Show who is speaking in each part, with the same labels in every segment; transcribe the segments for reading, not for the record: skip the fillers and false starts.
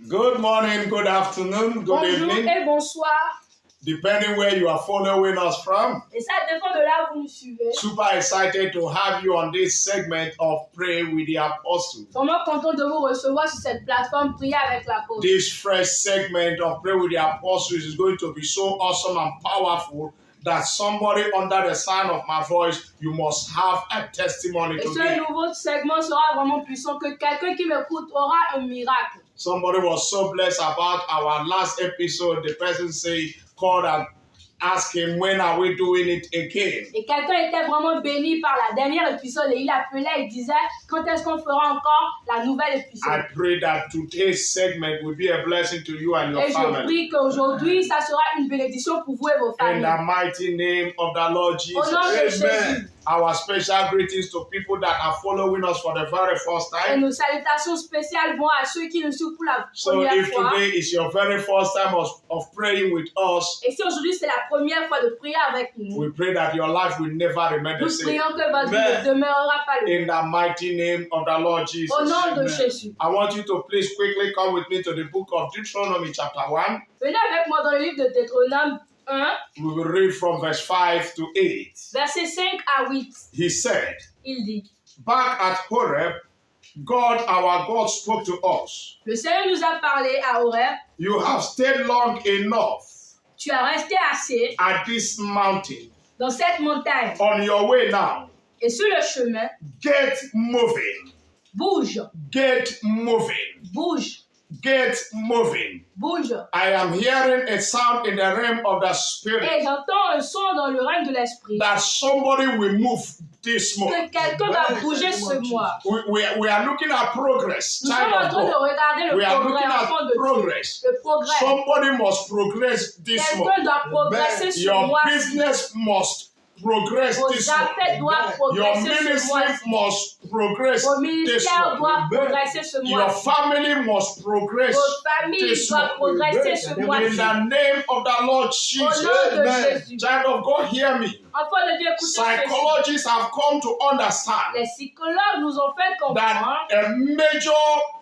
Speaker 1: Good morning, good afternoon, good
Speaker 2: Bonjour
Speaker 1: evening,
Speaker 2: et bonsoir.
Speaker 1: depending where you are following us from.
Speaker 2: Et ça dépend de là où vous nous suivez.
Speaker 1: Super excited to have you on this segment of Pray with the Apostle.
Speaker 2: Vraiment content de vous recevoir sur cette plateforme Prier avec l'apôtre.
Speaker 1: This fresh segment of Pray with the Apostles is going to be so awesome and powerful that somebody under the sound of my voice, you must have a testimony
Speaker 2: Et ce
Speaker 1: today.
Speaker 2: nouveau segment sera vraiment puissant que quelqu'un qui m'écoute aura un miracle.
Speaker 1: Somebody was so blessed about our last episode. The person called and asked him, when are we doing it again?
Speaker 2: Et quelqu'un était vraiment béni par la dernière épisode et il appelait et disait quand est-ce qu'on fera encore la nouvelle épisode.
Speaker 1: I pray that today's segment will be a blessing to you and your
Speaker 2: Et je
Speaker 1: family.
Speaker 2: prie qu'aujourd'hui ça sera une bénédiction pour vous et vos
Speaker 1: In
Speaker 2: familles.
Speaker 1: the mighty name of the Lord Jesus.
Speaker 2: Au nom de Jésus.
Speaker 1: Our special greetings to people that are following us for the very first
Speaker 2: Et
Speaker 1: time.
Speaker 2: nos salutations spéciales vont à ceux qui nous suivent pour la
Speaker 1: So
Speaker 2: première
Speaker 1: if
Speaker 2: fois.
Speaker 1: today is your very first time of praying with us,
Speaker 2: Et si aujourd'hui c'est la première fois de prier avec nous,
Speaker 1: we pray that your life will never remain the
Speaker 2: nous
Speaker 1: same.
Speaker 2: prions que votre vie ne demeurera pas le
Speaker 1: In the mighty name of the Lord Jesus.
Speaker 2: Au nom de Jésus.
Speaker 1: I want you to please quickly come with me to the book of Deuteronomy chapter 1.
Speaker 2: Venez avec moi dans le livre de Deutéronome 1,
Speaker 1: We will read from verse 5 to 8.
Speaker 2: versets 5 à 8.
Speaker 1: He said,
Speaker 2: Il dit,
Speaker 1: back at Horeb, our God spoke to us.
Speaker 2: le Seigneur nous a parlé à Horeb,
Speaker 1: You have stayed long enough
Speaker 2: tu as resté assez
Speaker 1: at this mountain.
Speaker 2: dans cette montagne.
Speaker 1: On your way now,
Speaker 2: Et sur le chemin,
Speaker 1: get moving,
Speaker 2: bouge,
Speaker 1: get moving,
Speaker 2: bouge,
Speaker 1: get moving.
Speaker 2: bouge.
Speaker 1: I am hearing a sound in the realm of the
Speaker 2: Et
Speaker 1: spirit
Speaker 2: j'entends un son dans le règne de l'esprit.
Speaker 1: that somebody will move this
Speaker 2: Que
Speaker 1: month.
Speaker 2: quelqu'un va bouger ce mois.
Speaker 1: We are looking at progress.
Speaker 2: Nous
Speaker 1: Child
Speaker 2: sommes en
Speaker 1: of
Speaker 2: train de
Speaker 1: God.
Speaker 2: regarder
Speaker 1: We
Speaker 2: le
Speaker 1: are
Speaker 2: progrès,
Speaker 1: looking
Speaker 2: enfant
Speaker 1: at
Speaker 2: de Dieu.
Speaker 1: progress.
Speaker 2: Le progrès.
Speaker 1: Somebody must progress this month.
Speaker 2: Quelqu'un doit progresser ce
Speaker 1: Your
Speaker 2: mois-ci.
Speaker 1: business must progress
Speaker 2: Vos
Speaker 1: this month.
Speaker 2: affaires doivent
Speaker 1: Your
Speaker 2: progresser ce
Speaker 1: ministry
Speaker 2: mois-ci.
Speaker 1: must progress
Speaker 2: Vos
Speaker 1: this
Speaker 2: ministères
Speaker 1: month.
Speaker 2: doivent progresser ce
Speaker 1: Your
Speaker 2: mois-ci.
Speaker 1: family must progress
Speaker 2: Vos familles
Speaker 1: this
Speaker 2: doivent
Speaker 1: month.
Speaker 2: progresser ce
Speaker 1: In
Speaker 2: mois-ci.
Speaker 1: the name of the Lord
Speaker 2: Au
Speaker 1: Jesus.
Speaker 2: nom de Jésus.
Speaker 1: Child of God, hear me.
Speaker 2: Enfant de Dieu, écoutez ceci.
Speaker 1: Psychologists have come to understand
Speaker 2: Les psychologues nous ont fait comprendre
Speaker 1: that a major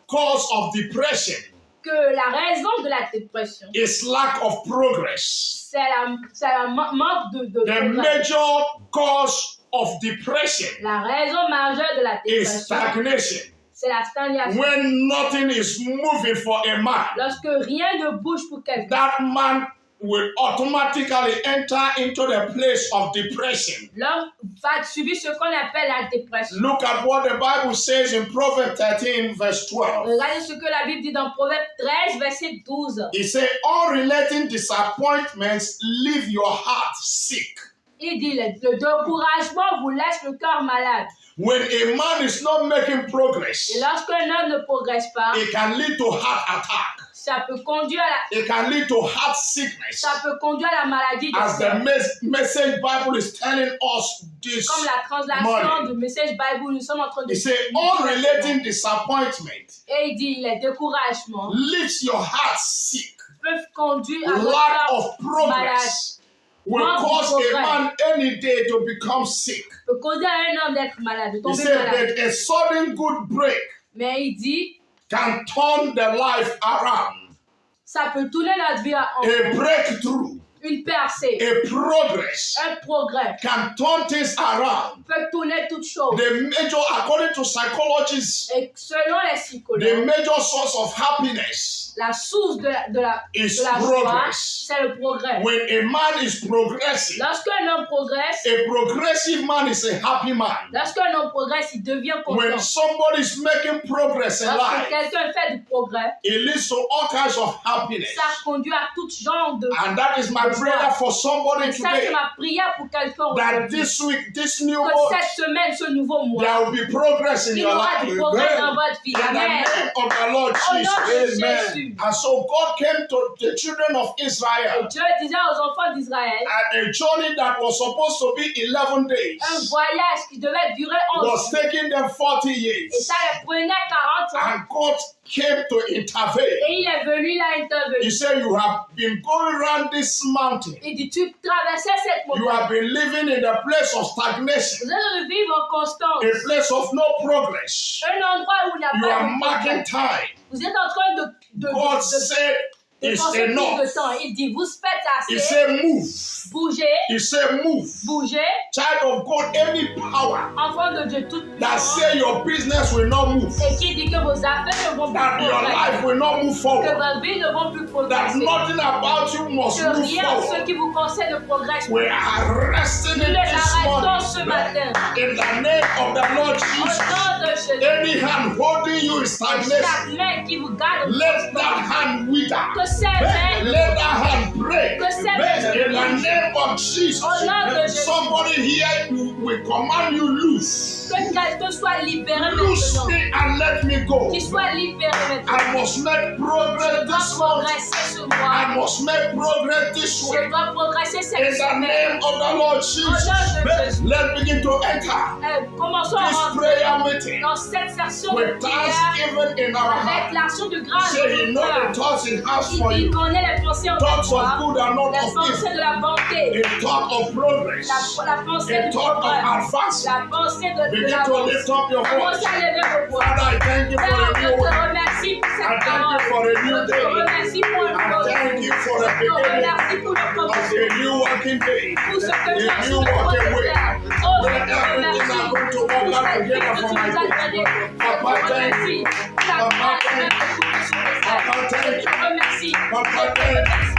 Speaker 1: cause of depression
Speaker 2: que la raison de la dépression,
Speaker 1: is lack of progress.
Speaker 2: c'est la manque de
Speaker 1: The
Speaker 2: progrès.
Speaker 1: major cause of depression
Speaker 2: La raison majeure de la
Speaker 1: is
Speaker 2: dépression,
Speaker 1: stagnation.
Speaker 2: c'est la stagnation.
Speaker 1: When nothing is moving for a man,
Speaker 2: Lorsque rien ne bouge pour quelqu'un,
Speaker 1: that man will automatically enter into the place of depression.
Speaker 2: l'homme va subir ce qu'on appelle la dépression.
Speaker 1: Look at what the Bible says in Proverbs 13, verse 12.
Speaker 2: Regardez ce que la Bible dit dans Proverbe 13, verset 12.
Speaker 1: He said, all relating disappointments leave your heart sick.
Speaker 2: Il dit, le découragement vous laisse le cœur malade.
Speaker 1: When a man is not making progress,
Speaker 2: Et lorsqu'un homme ne progresse pas,
Speaker 1: it can lead to heart attack.
Speaker 2: ça peut conduire à
Speaker 1: It can lead to heart sickness.
Speaker 2: ça peut conduire à la maladie de
Speaker 1: As the
Speaker 2: cœur.
Speaker 1: message Bible is telling us this
Speaker 2: Comme la translation
Speaker 1: morning.
Speaker 2: du message Bible, nous sommes en train de
Speaker 1: He said, all relating disappointment
Speaker 2: Et il dit, les découragements
Speaker 1: leaves your heart sick.
Speaker 2: peuvent conduire à
Speaker 1: Lack
Speaker 2: votre
Speaker 1: of
Speaker 2: cœur malade.
Speaker 1: progress will
Speaker 2: Manque de
Speaker 1: cause a
Speaker 2: progrès.
Speaker 1: man any day to become sick.
Speaker 2: Peut conduire à un homme d'être malade, de
Speaker 1: He
Speaker 2: tomber
Speaker 1: said
Speaker 2: malade.
Speaker 1: that a sudden good break
Speaker 2: Mais il dit,
Speaker 1: can turn the life around.
Speaker 2: ça peut tourner notre vie en
Speaker 1: A breakthrough,
Speaker 2: une percée,
Speaker 1: a progress
Speaker 2: un progrès.
Speaker 1: can turn things around.
Speaker 2: Peut tourner toutes choses.
Speaker 1: The major, according to psychologists,
Speaker 2: Et selon les
Speaker 1: the
Speaker 2: psychologues,
Speaker 1: major source of happiness
Speaker 2: la source de la
Speaker 1: is
Speaker 2: joie,
Speaker 1: progress.
Speaker 2: c'est le progrès.
Speaker 1: When a man is progressing,
Speaker 2: Lorsqu'un homme progresse,
Speaker 1: a progressive man is a happy man.
Speaker 2: lorsqu'un homme progresse, il devient
Speaker 1: When
Speaker 2: content.
Speaker 1: somebody is making progress in
Speaker 2: Lorsque
Speaker 1: life,
Speaker 2: quelqu'un fait du progrès,
Speaker 1: it leads to all kinds of happiness.
Speaker 2: ça conduit à tout genre de...
Speaker 1: And that is my prayer for somebody
Speaker 2: Ça, c'est
Speaker 1: today.
Speaker 2: ma prière pour quelqu'un
Speaker 1: That
Speaker 2: aujourd'hui.
Speaker 1: this week, this new
Speaker 2: Que
Speaker 1: month,
Speaker 2: cette semaine, ce nouveau mois,
Speaker 1: there will be progress in
Speaker 2: il y
Speaker 1: your
Speaker 2: aura
Speaker 1: life.
Speaker 2: du progrès dans votre vie.
Speaker 1: In the
Speaker 2: Amen.
Speaker 1: name of the Lord
Speaker 2: Au nom de
Speaker 1: Jesus.
Speaker 2: Jésus.
Speaker 1: And so God came to the children of
Speaker 2: Et
Speaker 1: Israel
Speaker 2: Dieu disait aux enfants d'Israël,
Speaker 1: at a journey that was supposed to be 11 days
Speaker 2: un voyage qui devait durer 11
Speaker 1: was
Speaker 2: jours.
Speaker 1: taking them 40
Speaker 2: Et
Speaker 1: years.
Speaker 2: ça les prenait 40 ans.
Speaker 1: And God came to intervene.
Speaker 2: Et il est venu là
Speaker 1: He
Speaker 2: intervenir.
Speaker 1: said, you have been going around this mountain.
Speaker 2: Il dit, tu traversais cette
Speaker 1: You
Speaker 2: montagne.
Speaker 1: have been living in the place of stagnation,
Speaker 2: Vous allez vivre en constance.
Speaker 1: a place of no progress.
Speaker 2: Un endroit où il n'y a
Speaker 1: You
Speaker 2: pas
Speaker 1: are
Speaker 2: de
Speaker 1: marking
Speaker 2: progrès.
Speaker 1: time.
Speaker 2: Vous êtes en train de
Speaker 1: God said it's
Speaker 2: passer plus
Speaker 1: enough.
Speaker 2: de temps. Il dit, vous faites
Speaker 1: He
Speaker 2: assez.
Speaker 1: said move.
Speaker 2: Bougez,
Speaker 1: He said move.
Speaker 2: bougez.
Speaker 1: Child of God, any power
Speaker 2: Enfant de Dieu, toute
Speaker 1: that
Speaker 2: puissance.
Speaker 1: say your business will not move,
Speaker 2: Et qui dit que vos affaires ne vont plus
Speaker 1: that your life
Speaker 2: progresser.
Speaker 1: will not move
Speaker 2: Que
Speaker 1: forward,
Speaker 2: vos vies ne vont plus
Speaker 1: that
Speaker 2: progresser.
Speaker 1: nothing about you must
Speaker 2: Que
Speaker 1: move
Speaker 2: rien de ce
Speaker 1: forward.
Speaker 2: qui vous concerne ne progresse.
Speaker 1: We are arresting
Speaker 2: Nous
Speaker 1: it
Speaker 2: les
Speaker 1: this
Speaker 2: arrêtons ce
Speaker 1: morning
Speaker 2: matin.
Speaker 1: in the name of the Lord
Speaker 2: Au
Speaker 1: Jesus.
Speaker 2: nom de Jésus.
Speaker 1: Any hand holding you in stagnation,
Speaker 2: Chaque main qui vous garde,
Speaker 1: let that hand wither.
Speaker 2: que ces mains,
Speaker 1: Let that hand break.
Speaker 2: que ces mains,
Speaker 1: In the name of Jesus.
Speaker 2: au nom de Jésus,
Speaker 1: Somebody here, we command you loose.
Speaker 2: que quelqu'un soit libéré
Speaker 1: Loose
Speaker 2: maintenant.
Speaker 1: me and let me go.
Speaker 2: Qu'il soit libéré maintenant.
Speaker 1: I must make
Speaker 2: Je
Speaker 1: progress
Speaker 2: dois
Speaker 1: this month.
Speaker 2: progresser ce
Speaker 1: I
Speaker 2: mois.
Speaker 1: must make progress this
Speaker 2: Je
Speaker 1: week.
Speaker 2: dois progresser
Speaker 1: In
Speaker 2: cette
Speaker 1: the
Speaker 2: semaine.
Speaker 1: name of the Lord
Speaker 2: Au
Speaker 1: Jesus.
Speaker 2: nom de Jésus.
Speaker 1: Let's begin to enter
Speaker 2: Commençons à
Speaker 1: this
Speaker 2: rentrer
Speaker 1: prayer meeting
Speaker 2: dans cette session de
Speaker 1: with
Speaker 2: prière
Speaker 1: thanksgiving in our
Speaker 2: avec
Speaker 1: heart.
Speaker 2: l'action de grâce.
Speaker 1: Say he knows the thoughts he has for
Speaker 2: Il
Speaker 1: you.
Speaker 2: connaît les pensées en
Speaker 1: Thoughts
Speaker 2: toi,
Speaker 1: of good and not
Speaker 2: les
Speaker 1: of
Speaker 2: pensées
Speaker 1: evil.
Speaker 2: de la bonté,
Speaker 1: A thought of progress.
Speaker 2: la pensée
Speaker 1: A
Speaker 2: du
Speaker 1: thought of
Speaker 2: progrès,
Speaker 1: advancement.
Speaker 2: la pensée de
Speaker 1: Begin to
Speaker 2: l'avance.
Speaker 1: lift up your voice.
Speaker 2: Commencez à lever vos voix.
Speaker 1: Father, I thank you for
Speaker 2: Père,
Speaker 1: a
Speaker 2: je
Speaker 1: new
Speaker 2: te
Speaker 1: way.
Speaker 2: remercie pour
Speaker 1: I
Speaker 2: cette
Speaker 1: thank
Speaker 2: parole.
Speaker 1: you for a new
Speaker 2: Je te
Speaker 1: day.
Speaker 2: remercie pour le
Speaker 1: I thank you for the
Speaker 2: Je te
Speaker 1: beginning
Speaker 2: remercie pour le
Speaker 1: of
Speaker 2: commencement.
Speaker 1: a new working day.
Speaker 2: Pour ce que tu as
Speaker 1: A
Speaker 2: su
Speaker 1: new
Speaker 2: de toi
Speaker 1: working
Speaker 2: de
Speaker 1: way.
Speaker 2: faire. Oh, je
Speaker 1: Let
Speaker 2: te
Speaker 1: everything
Speaker 2: remercie
Speaker 1: are going to
Speaker 2: pour
Speaker 1: work out
Speaker 2: cette vie
Speaker 1: together
Speaker 2: que
Speaker 1: for
Speaker 2: tu
Speaker 1: my
Speaker 2: nous as
Speaker 1: good.
Speaker 2: donnée. Je te
Speaker 1: Papa, thank
Speaker 2: remercie
Speaker 1: you.
Speaker 2: pour la
Speaker 1: Papa,
Speaker 2: grâce
Speaker 1: thank
Speaker 2: même
Speaker 1: you.
Speaker 2: que tu nous fais.
Speaker 1: Papa,
Speaker 2: Je
Speaker 1: thank
Speaker 2: te
Speaker 1: you.
Speaker 2: remercie.
Speaker 1: Papa,
Speaker 2: Je te
Speaker 1: thank you.
Speaker 2: remercie.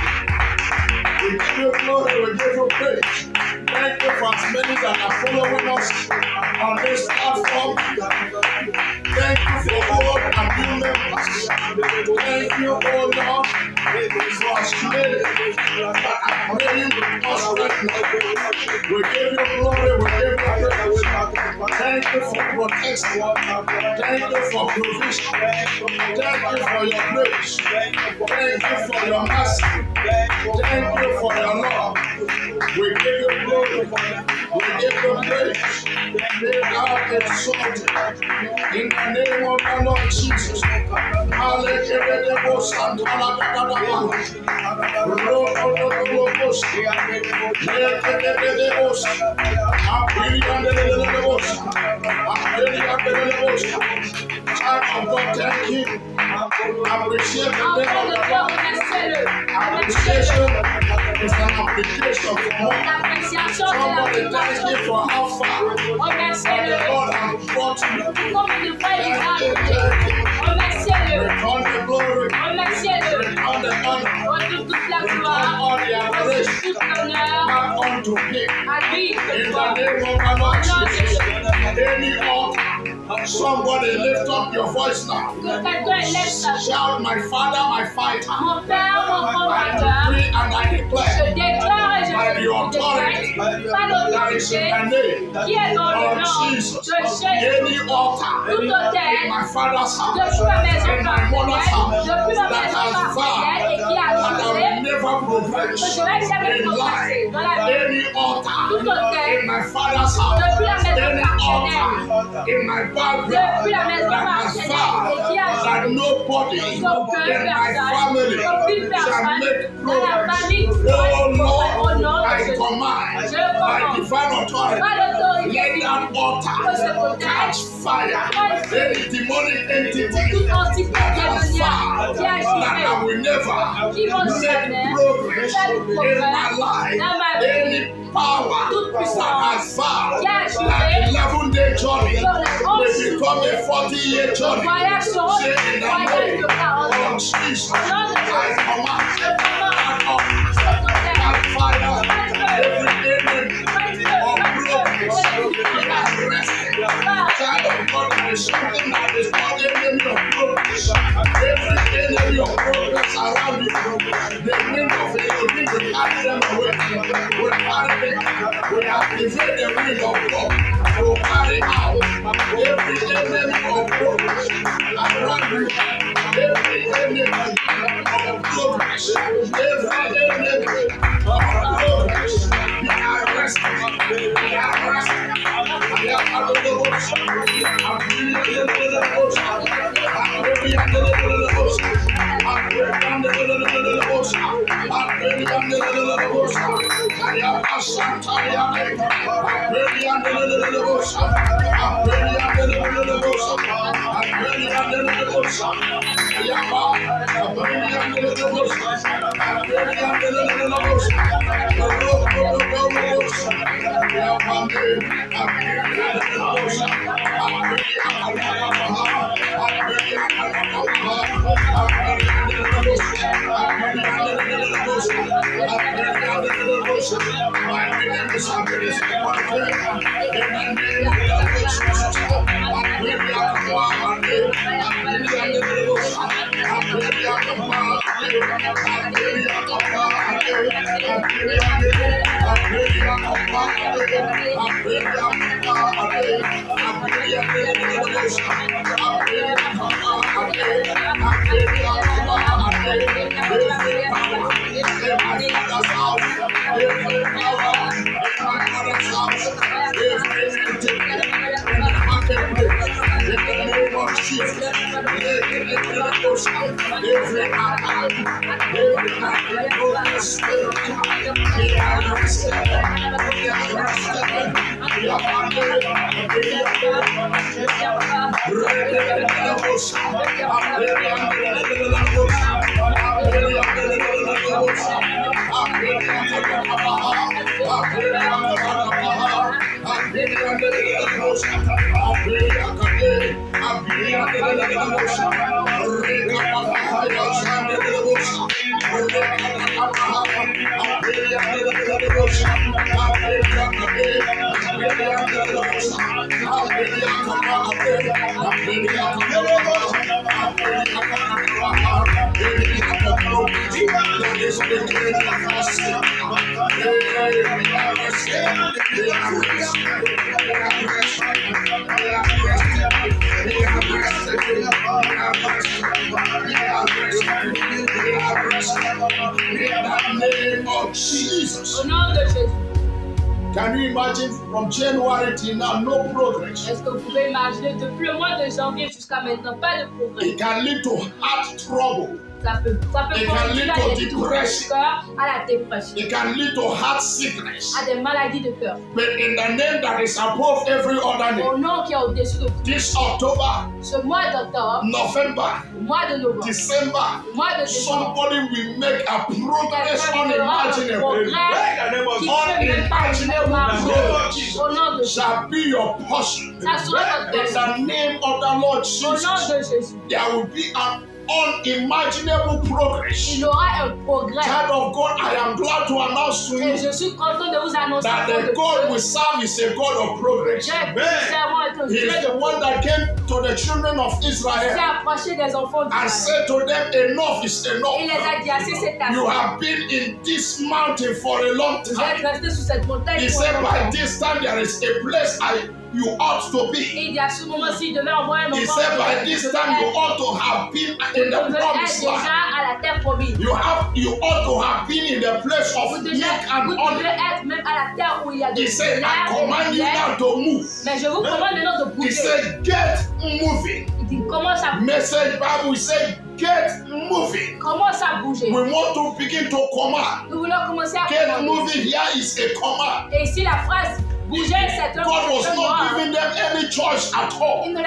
Speaker 1: We give you glory, we give you praise. Thank you for as many that are following us on this platform. Thank you for all our new members. Thank you, oh Lord, for staying and praying with us right now. We give you glory, we give you praise. Thank you for protection. Thank you for provision. Thank you for your grace. Thank you for your mercy. Thank you for your love. We give you glory. We give you praise. May thou be exalted in the name of the Lord Jesus. Thank you. Appreciate the
Speaker 2: Enfant
Speaker 1: name
Speaker 2: de
Speaker 1: of
Speaker 2: Dieu,
Speaker 1: God.
Speaker 2: remerciez-le.
Speaker 1: Appreciation
Speaker 2: Remerciez-le.
Speaker 1: is an application for more.
Speaker 2: L'appréciation, c'est
Speaker 1: Somebody thank
Speaker 2: l'application.
Speaker 1: you for how far that the
Speaker 2: Remerciez-le.
Speaker 1: Lord has brought you.
Speaker 2: Combien de fois il t'a
Speaker 1: Thank you,
Speaker 2: amené.
Speaker 1: thank you.
Speaker 2: Remerciez-le.
Speaker 1: Return the glory,
Speaker 2: Remerciez-le.
Speaker 1: return the honor,
Speaker 2: Retourne toute la
Speaker 1: return
Speaker 2: gloire.
Speaker 1: all the
Speaker 2: Retourne
Speaker 1: adoration
Speaker 2: toute l'honneur
Speaker 1: back unto Him.
Speaker 2: à lui.
Speaker 1: In
Speaker 2: Toi.
Speaker 1: the name of the
Speaker 2: Au
Speaker 1: Lord
Speaker 2: nom de
Speaker 1: Jesus.
Speaker 2: Jésus.
Speaker 1: Any altar, somebody lift up your voice now.
Speaker 2: Que quelqu'un lève sa voix.
Speaker 1: Shout, my Father, my fighter.
Speaker 2: Mon Père, mon
Speaker 1: I
Speaker 2: combatteur.
Speaker 1: decree and I
Speaker 2: Je
Speaker 1: declare
Speaker 2: déclare et je
Speaker 1: by the
Speaker 2: déclare
Speaker 1: authority
Speaker 2: par
Speaker 1: that is
Speaker 2: l'autorité
Speaker 1: in the name
Speaker 2: qui est dans le
Speaker 1: of
Speaker 2: nom de
Speaker 1: Jesus.
Speaker 2: Jésus.
Speaker 1: Any altar
Speaker 2: Tout
Speaker 1: in
Speaker 2: autel,
Speaker 1: my father's house,
Speaker 2: depuis ma maison
Speaker 1: in my mother's
Speaker 2: paternelle,
Speaker 1: house,
Speaker 2: depuis ma
Speaker 1: that
Speaker 2: maison
Speaker 1: has
Speaker 2: paternelle et qui a
Speaker 1: vowed that I will
Speaker 2: juré
Speaker 1: never progress
Speaker 2: que je vais jamais
Speaker 1: in
Speaker 2: progresser
Speaker 1: life.
Speaker 2: dans la vie.
Speaker 1: Any altar
Speaker 2: Tout autel,
Speaker 1: in my father's house,
Speaker 2: depuis la maison
Speaker 1: any
Speaker 2: paternelle,
Speaker 1: altar in my background
Speaker 2: depuis la maison
Speaker 1: that has
Speaker 2: paternelle et qui a
Speaker 1: vowed that
Speaker 2: juré
Speaker 1: nobody
Speaker 2: qu'aucune
Speaker 1: in my
Speaker 2: personne,
Speaker 1: family
Speaker 2: qu'aucune
Speaker 1: shall
Speaker 2: personne
Speaker 1: make
Speaker 2: dans la
Speaker 1: progress.
Speaker 2: famille
Speaker 1: Oh
Speaker 2: au
Speaker 1: Lord,
Speaker 2: nom de
Speaker 1: I
Speaker 2: Jésus.
Speaker 1: command
Speaker 2: Je
Speaker 1: by
Speaker 2: commande
Speaker 1: divine authority,
Speaker 2: par l'autorité
Speaker 1: let that
Speaker 2: divine
Speaker 1: altar
Speaker 2: que cet autel
Speaker 1: catch fire. Any demonic entity
Speaker 2: toute entité
Speaker 1: that has
Speaker 2: démoniaque
Speaker 1: vowed
Speaker 2: qui a
Speaker 1: that I
Speaker 2: juré
Speaker 1: will never
Speaker 2: qui vont
Speaker 1: make
Speaker 2: jamais
Speaker 1: progress
Speaker 2: faire du
Speaker 1: in
Speaker 2: progrès
Speaker 1: my life.
Speaker 2: dans ma vie.
Speaker 1: Any power
Speaker 2: Toute
Speaker 1: that
Speaker 2: puissance
Speaker 1: has vowed
Speaker 2: qui a juré
Speaker 1: that 11-day journey
Speaker 2: sur les
Speaker 1: will
Speaker 2: 11
Speaker 1: become a 40-year journey.
Speaker 2: voyages seront
Speaker 1: Say in
Speaker 2: des
Speaker 1: the
Speaker 2: voyages
Speaker 1: name
Speaker 2: de 40 ans.
Speaker 1: of Jesus,
Speaker 2: Au nom de
Speaker 1: I
Speaker 2: Jésus,
Speaker 1: command
Speaker 2: je commande
Speaker 1: that altar,
Speaker 2: cet autel,
Speaker 1: that fire, every
Speaker 2: faites
Speaker 1: enemy of progress be arrested. Child of God, there is something that is called enemy of progress. Every enemy of progress around you, the wind of it, the wind will carry them away. Will carry them. We activate the wind of God to carry out every enemy of progress around you. Every enemy of progress, every enemy of progress, be arrested. Be arrested. Be Jesus.
Speaker 2: Au nom de Jésus.
Speaker 1: Can you imagine from January till now, no progress?
Speaker 2: Est-ce que vous pouvez imaginer depuis le mois de janvier jusqu'à maintenant, pas de progrès?
Speaker 1: It can lead to heart trouble.
Speaker 2: Ça peut
Speaker 1: It can lead
Speaker 2: conduire à
Speaker 1: to
Speaker 2: des troubles du
Speaker 1: depression.
Speaker 2: cœur, à la dépression,
Speaker 1: It can lead to heart sickness.
Speaker 2: à des maladies de cœur.
Speaker 1: But in the name that is above every other name,
Speaker 2: Au nom qui est au-dessus de tout.
Speaker 1: this October,
Speaker 2: Ce mois d'octobre,
Speaker 1: November,
Speaker 2: le mois de novembre,
Speaker 1: December,
Speaker 2: le mois de décembre,
Speaker 1: somebody will make a progress unimaginable.
Speaker 2: progrès qui ne peut même pas imaginer au nom de Jésus.
Speaker 1: Shall be your portion.
Speaker 2: Ça sera
Speaker 1: In
Speaker 2: votre portion.
Speaker 1: the name of the Lord
Speaker 2: Au nom
Speaker 1: Jesus,
Speaker 2: de Jésus,
Speaker 1: there will be an unimaginable progress.
Speaker 2: il y aura un progrès.
Speaker 1: Child of God, I am glad to announce to
Speaker 2: Et
Speaker 1: you
Speaker 2: je suis content de vous annoncer
Speaker 1: that
Speaker 2: que
Speaker 1: the God we serve is a God of progress.
Speaker 2: Dieu est un
Speaker 1: He
Speaker 2: Dieu
Speaker 1: is the
Speaker 2: de
Speaker 1: one that came to the children of
Speaker 2: s'est
Speaker 1: Israel
Speaker 2: approché des enfants
Speaker 1: and
Speaker 2: d'Israël.
Speaker 1: said to them, enough is
Speaker 2: Il les
Speaker 1: enough.
Speaker 2: a dit assez, c'est
Speaker 1: You
Speaker 2: assez.
Speaker 1: have been in this mountain for a long
Speaker 2: Vous êtes
Speaker 1: time.
Speaker 2: restés sur cette montagne
Speaker 1: He
Speaker 2: pour
Speaker 1: said,
Speaker 2: un
Speaker 1: by
Speaker 2: temps.
Speaker 1: this time there is a place you ought to be.
Speaker 2: Et il dit à ce moment-ci, il devait envoyer un enfant.
Speaker 1: He said, by this time you ought to have been in
Speaker 2: Vous
Speaker 1: the
Speaker 2: devez être
Speaker 1: promised
Speaker 2: déjà
Speaker 1: land.
Speaker 2: à la terre promise.
Speaker 1: You ought to have been in the place of
Speaker 2: Vous
Speaker 1: milk
Speaker 2: devez
Speaker 1: and honey.
Speaker 2: être même à la terre où il y a de
Speaker 1: He said, I
Speaker 2: l'air
Speaker 1: command
Speaker 2: et
Speaker 1: you
Speaker 2: du lait.
Speaker 1: now to move.
Speaker 2: Mais je vous commande maintenant de
Speaker 1: He
Speaker 2: bouger.
Speaker 1: said, get moving.
Speaker 2: Il dit, commence à bouger.
Speaker 1: Message Bible said, get moving.
Speaker 2: Commence à bouger.
Speaker 1: We want to begin to command.
Speaker 2: Nous voulons commencer à
Speaker 1: Get
Speaker 2: commander.
Speaker 1: moving here is a command.
Speaker 2: Et ici, la phrase bouger, c'est un
Speaker 1: God was not
Speaker 2: commandement.
Speaker 1: giving them any choice at all.
Speaker 2: Il ne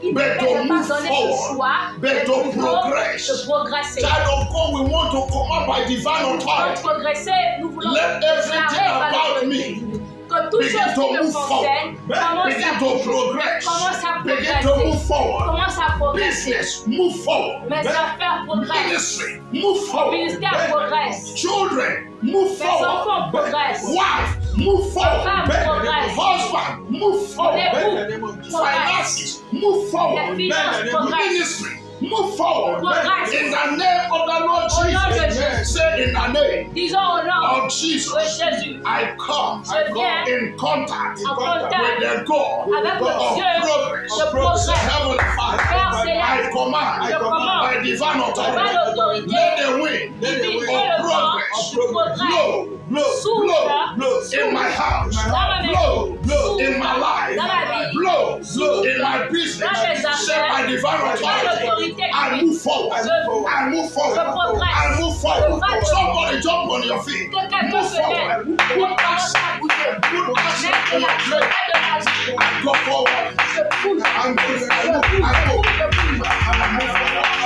Speaker 2: il
Speaker 1: But
Speaker 2: ne
Speaker 1: to
Speaker 2: les a
Speaker 1: move
Speaker 2: pas donné le
Speaker 1: forward.
Speaker 2: choix,
Speaker 1: But
Speaker 2: mais
Speaker 1: to
Speaker 2: plutôt
Speaker 1: progress.
Speaker 2: de progresser.
Speaker 1: Child of God, we want to command by divine
Speaker 2: Pour
Speaker 1: authority.
Speaker 2: progresser, nous voulons
Speaker 1: Let everything
Speaker 2: déclarer par
Speaker 1: about
Speaker 2: l'autorité
Speaker 1: me
Speaker 2: divine. Que toute
Speaker 1: begin
Speaker 2: chose
Speaker 1: to
Speaker 2: qui me
Speaker 1: move
Speaker 2: concerne commence
Speaker 1: Begin
Speaker 2: à
Speaker 1: to
Speaker 2: bouger.
Speaker 1: progress.
Speaker 2: Commence à
Speaker 1: Begin to
Speaker 2: progresser.
Speaker 1: move forward.
Speaker 2: Commence à progresser.
Speaker 1: Business, move forward.
Speaker 2: Mes affaires progressent.
Speaker 1: Ministry, move
Speaker 2: Mon
Speaker 1: forward.
Speaker 2: ministère progresse.
Speaker 1: Children, move
Speaker 2: Mes enfants
Speaker 1: forward.
Speaker 2: progressent.
Speaker 1: Wife, move
Speaker 2: Ma
Speaker 1: forward.
Speaker 2: femme progresse.
Speaker 1: Husband, move
Speaker 2: Mon
Speaker 1: forward.
Speaker 2: époux progresse.
Speaker 1: Finances, move
Speaker 2: Les
Speaker 1: forward.
Speaker 2: finances progressent.
Speaker 1: Ministry, move forward.
Speaker 2: Progress.
Speaker 1: In the name of the Lord
Speaker 2: Au nom de
Speaker 1: Jesus.
Speaker 2: Jésus.
Speaker 1: Say in the name
Speaker 2: Disons au nom
Speaker 1: of Jesus.
Speaker 2: de Jésus.
Speaker 1: I come
Speaker 2: Je viens
Speaker 1: in contact
Speaker 2: en contact
Speaker 1: with the God
Speaker 2: avec le
Speaker 1: of
Speaker 2: Dieu
Speaker 1: progress.
Speaker 2: de progrès.
Speaker 1: Heavenly Father,
Speaker 2: Père
Speaker 1: I
Speaker 2: céleste,
Speaker 1: command
Speaker 2: je commande
Speaker 1: by divine
Speaker 2: par
Speaker 1: authority.
Speaker 2: l'autorité
Speaker 1: Let the wind
Speaker 2: d'utiliser
Speaker 1: of
Speaker 2: le vent
Speaker 1: progress
Speaker 2: du progrès.
Speaker 1: blow in my house,
Speaker 2: Dans ma maison.
Speaker 1: blow in my life,
Speaker 2: Dans ma vie.
Speaker 1: blow in my business.
Speaker 2: Dans mes affaires.
Speaker 1: Say by divine
Speaker 2: Par
Speaker 1: authority,
Speaker 2: l'autorité
Speaker 1: I
Speaker 2: divine.
Speaker 1: move forward.
Speaker 2: Je-
Speaker 1: I move forward.
Speaker 2: Je progresse.
Speaker 1: I move forward.
Speaker 2: Je vais.
Speaker 1: Somebody jump on your feet.
Speaker 2: Quelqu'un
Speaker 1: Move
Speaker 2: peut se
Speaker 1: forward.
Speaker 2: mettre.
Speaker 1: Put
Speaker 2: Commence
Speaker 1: action.
Speaker 2: à bouger.
Speaker 1: Put action
Speaker 2: Mettre
Speaker 1: in your
Speaker 2: l'action.
Speaker 1: place.
Speaker 2: Mettre l'action.
Speaker 1: I go forward.
Speaker 2: Je bouge.
Speaker 1: I'm going
Speaker 2: Je
Speaker 1: forward.
Speaker 2: bouge.
Speaker 1: I go.
Speaker 2: Je bouge.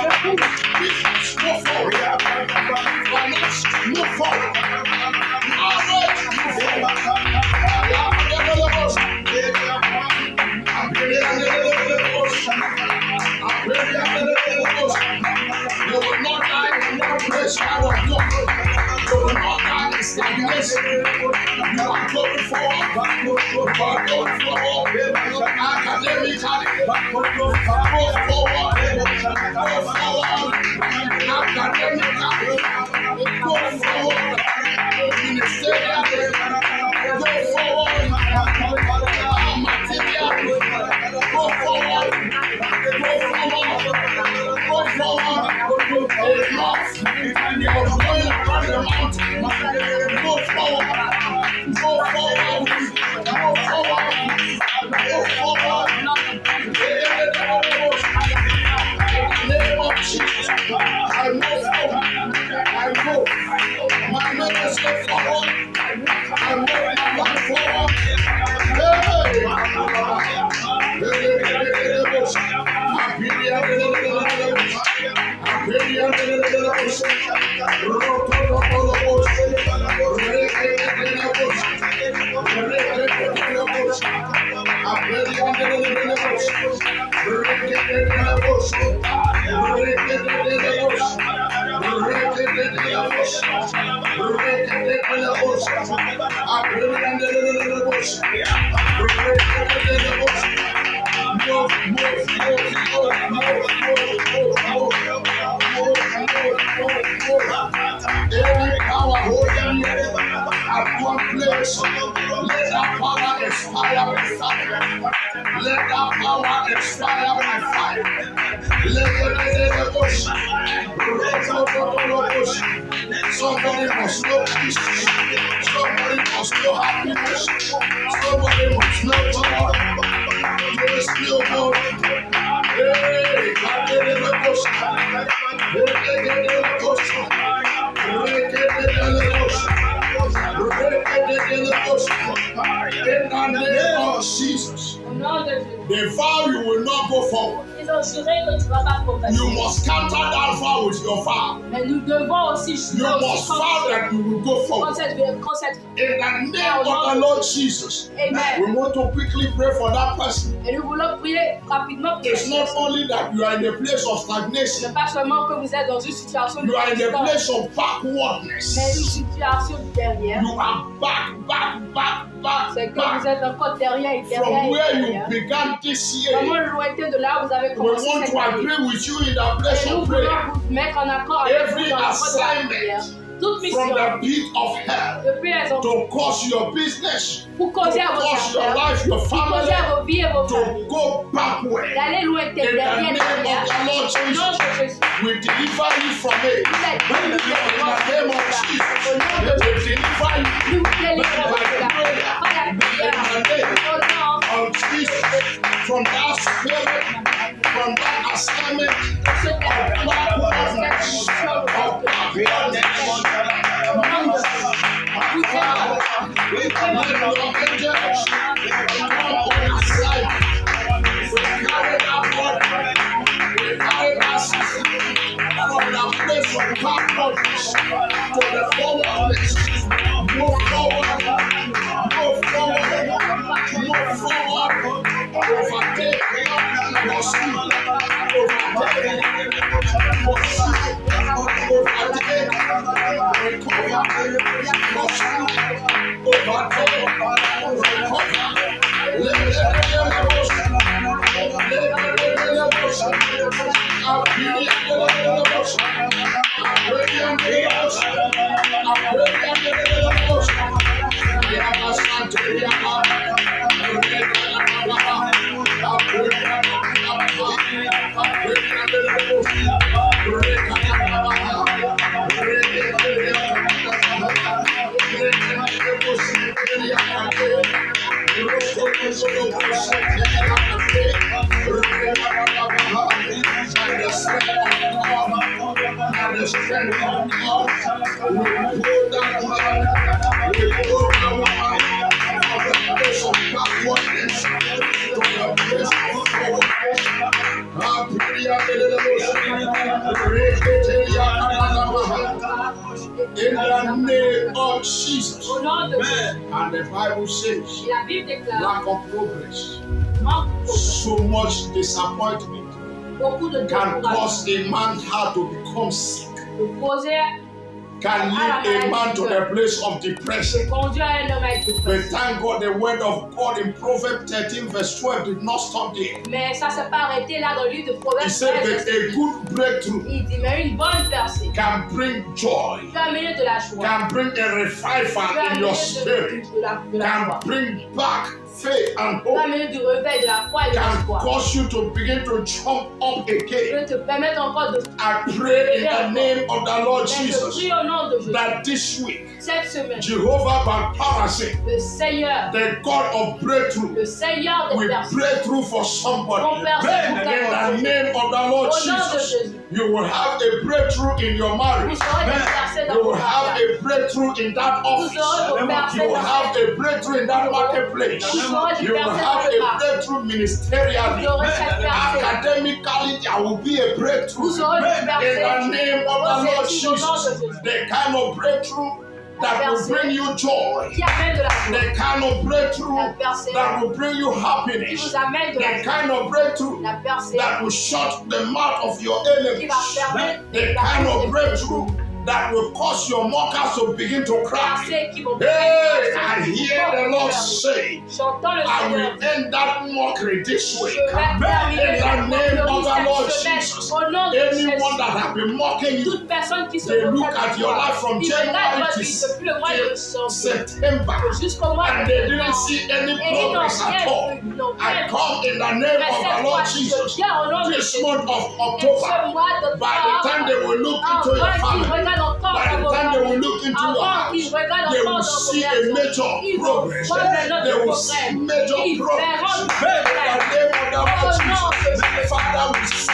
Speaker 2: Je bouge.
Speaker 1: Business, move forward. Finance, move forward. Marriage, move forward. mercy. You are going forward. You are going forward. Academically. Go forward. Go forward. Academically. Go forward. Ministerially. Go forward. Materially. Go forward. Go forward. Go forward. Enough. You're going upon the mountain. Go forward. Go forward. Go forward. Go forward. Name of Jesus. I move forward. I move. My ministry forward. I move my forward. Any power holding you at one place, let that power expire by fire. Let that power expire by fire. Somebody must know peace. Somebody must know happiness. Somebody must know joy. There is still hope. Hey, in the name of Jesus, the vow you will not go forward.
Speaker 2: Ils ont juré que tu vas pas progresser.
Speaker 1: You must counter that vow with your vow.
Speaker 2: Mais nous devons aussi
Speaker 1: You must vow that you will go forward. In the name of the Lord Jesus,
Speaker 2: Amen.
Speaker 1: we want to quickly pray for that person.
Speaker 2: Et nous voulons prier rapidement pour
Speaker 1: It's not only that you are in a place of stagnation,
Speaker 2: pas seulement que vous êtes dans une situation de
Speaker 1: you are in a
Speaker 2: distance,
Speaker 1: place of
Speaker 2: mais une
Speaker 1: backwardness.
Speaker 2: situation derrière.
Speaker 1: You are back.
Speaker 2: C'est que vous êtes encore derrière et
Speaker 1: From
Speaker 2: derrière.
Speaker 1: where
Speaker 2: et
Speaker 1: you
Speaker 2: derrière.
Speaker 1: began this year,
Speaker 2: Vraiment lointain de là où vous avez
Speaker 1: we
Speaker 2: commencé
Speaker 1: want
Speaker 2: cette
Speaker 1: to
Speaker 2: année.
Speaker 1: agree with you in the place
Speaker 2: Et nous
Speaker 1: of prayer.
Speaker 2: voulons vous mettre en accord avec
Speaker 1: Every
Speaker 2: vous dans le code de la prière.
Speaker 1: assignment
Speaker 2: Toute mission
Speaker 1: from the pit of hell
Speaker 2: depuis elles ont
Speaker 1: to cause your business,
Speaker 2: pour causer à
Speaker 1: to
Speaker 2: vos
Speaker 1: cause your
Speaker 2: affaires,
Speaker 1: life, your
Speaker 2: pour causer
Speaker 1: family,
Speaker 2: à vos vies et vos
Speaker 1: to
Speaker 2: familles.
Speaker 1: go backward.
Speaker 2: D'aller lointain
Speaker 1: In the
Speaker 2: derrière
Speaker 1: name of the Lord
Speaker 2: Au nom
Speaker 1: Jesus,
Speaker 2: de Jésus.
Speaker 1: we deliver you from it.
Speaker 2: Vous êtes
Speaker 1: In the name of Jesus,
Speaker 2: Au nom de
Speaker 1: we deliver you
Speaker 2: nous délivrons de la par la prière. Au nom
Speaker 1: of Jesus from that spirit, from that assignment
Speaker 2: de ce
Speaker 1: of backwardness, of backwardness. We command your angels to come on assignment. We carry that word. We carry that system from the place of backwardness to the forward place. Move forward. Move forward. Move forward. Overtake your speed. Overtake your speed. Overtake. Recover. Your speed. Overtake. Recover. Let the In the name of Jesus.
Speaker 2: Au nom de Jésus.
Speaker 1: And the Bible says,
Speaker 2: Et la Bible déclare
Speaker 1: lack of progress,
Speaker 2: manque de progrès.
Speaker 1: so much disappointment
Speaker 2: Beaucoup de
Speaker 1: can
Speaker 2: découragement
Speaker 1: cause a man's heart to become sick.
Speaker 2: peut causer
Speaker 1: can lead a man to a place of depression.
Speaker 2: Conduire un homme à être
Speaker 1: But
Speaker 2: dépressif.
Speaker 1: thank God the word of God in Proverbs 13 verse 12 did not stop there.
Speaker 2: Mais ça s'est pas arrêté là dans le livre de
Speaker 1: He
Speaker 2: Proverbes
Speaker 1: said
Speaker 2: 13.
Speaker 1: that a good breakthrough
Speaker 2: Il dit, mais une bonne percée
Speaker 1: can bring joy,
Speaker 2: peut amener de la joie.
Speaker 1: can bring a
Speaker 2: Peut
Speaker 1: revival in
Speaker 2: amener
Speaker 1: your spirit,
Speaker 2: de la
Speaker 1: can
Speaker 2: joie.
Speaker 1: bring back faith and
Speaker 2: Peut
Speaker 1: hope,
Speaker 2: amener du réveil, de la foi et de
Speaker 1: can
Speaker 2: l'espoir.
Speaker 1: cause you to begin to jump up again.
Speaker 2: Peut te permettre encore de
Speaker 1: I pray in the name of the Lord
Speaker 2: Je
Speaker 1: Jesus
Speaker 2: prie au nom de Jésus.
Speaker 1: that this week,
Speaker 2: Cette semaine,
Speaker 1: Jehovah Bamparase,
Speaker 2: le Seigneur,
Speaker 1: the God of breakthrough,
Speaker 2: le Seigneur des
Speaker 1: will
Speaker 2: personnes,
Speaker 1: break through for somebody.
Speaker 2: Ton personne pour
Speaker 1: In
Speaker 2: quelqu'un.
Speaker 1: the name of the Lord
Speaker 2: Au nom de
Speaker 1: Jesus,
Speaker 2: Jésus,
Speaker 1: you will have a breakthrough in your
Speaker 2: vous
Speaker 1: marriage.
Speaker 2: serez déplacés dans
Speaker 1: You
Speaker 2: vos
Speaker 1: will have
Speaker 2: mariages.
Speaker 1: a breakthrough in that
Speaker 2: Vous
Speaker 1: office.
Speaker 2: serez
Speaker 1: You
Speaker 2: déplacés
Speaker 1: will
Speaker 2: dans
Speaker 1: have a breakthrough in that marketplace.
Speaker 2: Vous serez
Speaker 1: You will
Speaker 2: déplacés
Speaker 1: have
Speaker 2: dans le
Speaker 1: a
Speaker 2: marché.
Speaker 1: breakthrough ministerially.
Speaker 2: Vous aurez cette percée.
Speaker 1: Academically, there will be a breakthrough.
Speaker 2: Vous aurez une
Speaker 1: In the
Speaker 2: percée.
Speaker 1: name of the Lord
Speaker 2: Au nom de
Speaker 1: Jesus,
Speaker 2: Jésus.
Speaker 1: the kind of breakthrough that will bring you joy,
Speaker 2: Qui amène de la
Speaker 1: the
Speaker 2: joie.
Speaker 1: kind of breakthrough
Speaker 2: La percée.
Speaker 1: that will bring you
Speaker 2: Qui
Speaker 1: happiness,
Speaker 2: vous amène de la
Speaker 1: the
Speaker 2: joie.
Speaker 1: kind of breakthrough
Speaker 2: La percée.
Speaker 1: that will shut the mouth of your
Speaker 2: Qui
Speaker 1: enemies,
Speaker 2: va permettre
Speaker 1: the kind of breakthrough that will cause your mockers to begin to cry.
Speaker 2: percées qui vont
Speaker 1: Hey, I hear the Lord say,
Speaker 2: J'entends le
Speaker 1: I
Speaker 2: Seigneur
Speaker 1: will
Speaker 2: dire,
Speaker 1: end that mockery this week.
Speaker 2: je vais terminer
Speaker 1: In the name of the Lord
Speaker 2: cette semaine.
Speaker 1: Jesus.
Speaker 2: Au nom de
Speaker 1: Anyone
Speaker 2: Jésus.
Speaker 1: that have been mocking you,
Speaker 2: Toute personne qui se
Speaker 1: they look
Speaker 2: moque
Speaker 1: at your life from
Speaker 2: ils regardent
Speaker 1: January
Speaker 2: votre
Speaker 1: to
Speaker 2: vie depuis le mois de
Speaker 1: till
Speaker 2: janvier
Speaker 1: September,
Speaker 2: jusqu'au mois
Speaker 1: and
Speaker 2: de
Speaker 1: they didn't
Speaker 2: décembre.
Speaker 1: see any
Speaker 2: Et ils n'ont
Speaker 1: progress at
Speaker 2: rien
Speaker 1: all.
Speaker 2: vu, ils n'ont
Speaker 1: I
Speaker 2: rien vu.
Speaker 1: come in the name
Speaker 2: Mais
Speaker 1: of
Speaker 2: cette
Speaker 1: the Lord
Speaker 2: fois-ci,
Speaker 1: Jesus.
Speaker 2: je viens au nom de
Speaker 1: This
Speaker 2: Jésus.
Speaker 1: month of
Speaker 2: Et ce
Speaker 1: October,
Speaker 2: mois de
Speaker 1: by the time they will look into your family, by the time they will look into your house, they will see a major progress. They will see major progress. In the name of the Lord Jesus. Father, we see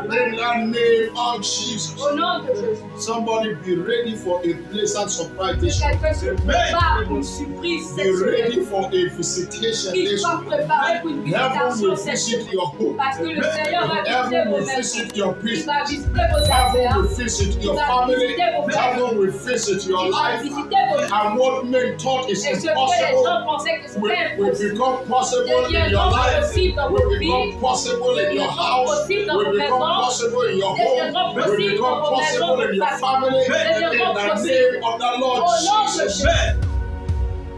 Speaker 1: in the name of Jesus.
Speaker 2: Au nom de Jésus.
Speaker 1: Somebody be ready for a pleasant surprise
Speaker 2: Que
Speaker 1: this week.
Speaker 2: quelqu'un se prépare pour une surprise cette
Speaker 1: Be
Speaker 2: semaine.
Speaker 1: ready for a visitation
Speaker 2: Qu'il
Speaker 1: this
Speaker 2: soit
Speaker 1: week.
Speaker 2: préparé pour une
Speaker 1: Heaven
Speaker 2: visitation
Speaker 1: will
Speaker 2: cette
Speaker 1: visit
Speaker 2: semaine.
Speaker 1: your home.
Speaker 2: Parce que le Seigneur va visiter
Speaker 1: Heaven
Speaker 2: vos
Speaker 1: will
Speaker 2: maisons.
Speaker 1: visit your
Speaker 2: Il
Speaker 1: business.
Speaker 2: va visiter vos
Speaker 1: Heaven
Speaker 2: affaires.
Speaker 1: will visit your family. Heaven will visit your
Speaker 2: Il va
Speaker 1: life.
Speaker 2: visiter vos vies.
Speaker 1: And what men thought is
Speaker 2: Et ce que les
Speaker 1: impossible
Speaker 2: gens pensaient que c'était
Speaker 1: will
Speaker 2: impossible.
Speaker 1: become possible in your life, will become possible in your house, will become possible in your home, will become possible in your family. In the name of the Lord
Speaker 2: Au nom de
Speaker 1: Jesus.
Speaker 2: Jésus.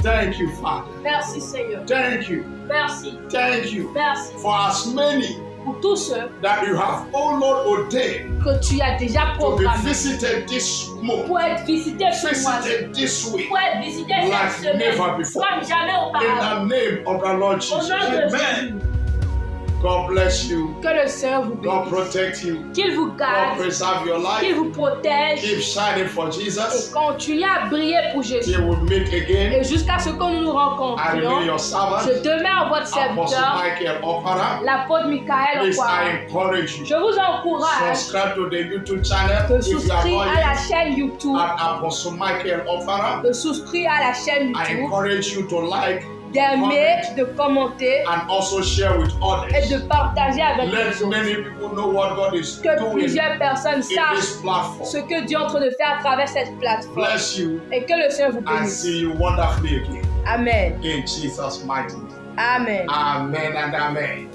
Speaker 1: Thank you, Father.
Speaker 2: Merci Seigneur.
Speaker 1: Thank you.
Speaker 2: Merci.
Speaker 1: Thank you.
Speaker 2: Merci.
Speaker 1: For as many
Speaker 2: Pour tous ceux
Speaker 1: that you have, oh Lord, ordained
Speaker 2: que tu as déjà
Speaker 1: to be
Speaker 2: programmés
Speaker 1: visited this month,
Speaker 2: pour être visités ce mois-ci,
Speaker 1: visited this week,
Speaker 2: pour être visités
Speaker 1: like
Speaker 2: cette
Speaker 1: never
Speaker 2: semaine,
Speaker 1: before.
Speaker 2: comme jamais auparavant.
Speaker 1: In the name of the Lord
Speaker 2: Au
Speaker 1: Jesus.
Speaker 2: nom de Jésus.
Speaker 1: God bless you.
Speaker 2: Que le Seigneur vous
Speaker 1: God
Speaker 2: bénisse.
Speaker 1: protect you.
Speaker 2: Qu'il vous
Speaker 1: God
Speaker 2: garde,
Speaker 1: preserve your
Speaker 2: qu'il
Speaker 1: life.
Speaker 2: vous protège
Speaker 1: Keep shining for
Speaker 2: et
Speaker 1: Jesus.
Speaker 2: continuez à briller pour Jésus.
Speaker 1: Till we meet again.
Speaker 2: Et jusqu'à ce que nous nous
Speaker 1: I remain
Speaker 2: rencontrions,
Speaker 1: your servant,
Speaker 2: je demeure votre
Speaker 1: Apostle
Speaker 2: serviteur,
Speaker 1: Michael Opara.
Speaker 2: l'apôtre Michael
Speaker 1: Please,
Speaker 2: Okwara.
Speaker 1: I encourage you.
Speaker 2: Je vous encourage
Speaker 1: Subscribe to the YouTube channel
Speaker 2: de
Speaker 1: if you are
Speaker 2: souscrire
Speaker 1: not
Speaker 2: à la
Speaker 1: yet
Speaker 2: chaîne YouTube,
Speaker 1: at Apostle Michael Opara.
Speaker 2: de souscrire à la chaîne
Speaker 1: I
Speaker 2: YouTube,
Speaker 1: encourage you to like
Speaker 2: d'aimer, de commenter
Speaker 1: and also share with
Speaker 2: et
Speaker 1: others.
Speaker 2: de partager avec les
Speaker 1: Let
Speaker 2: autres.
Speaker 1: many people know what God is
Speaker 2: Que
Speaker 1: doing
Speaker 2: plusieurs personnes
Speaker 1: in
Speaker 2: sachent
Speaker 1: this platform.
Speaker 2: ce que Dieu est en train de faire à travers cette plateforme.
Speaker 1: Bless you
Speaker 2: Et que le Seigneur vous
Speaker 1: and
Speaker 2: bénisse.
Speaker 1: see you wonderfully again.
Speaker 2: Amen.
Speaker 1: In Jesus' mighty name.
Speaker 2: Amen.
Speaker 1: Amen and amen.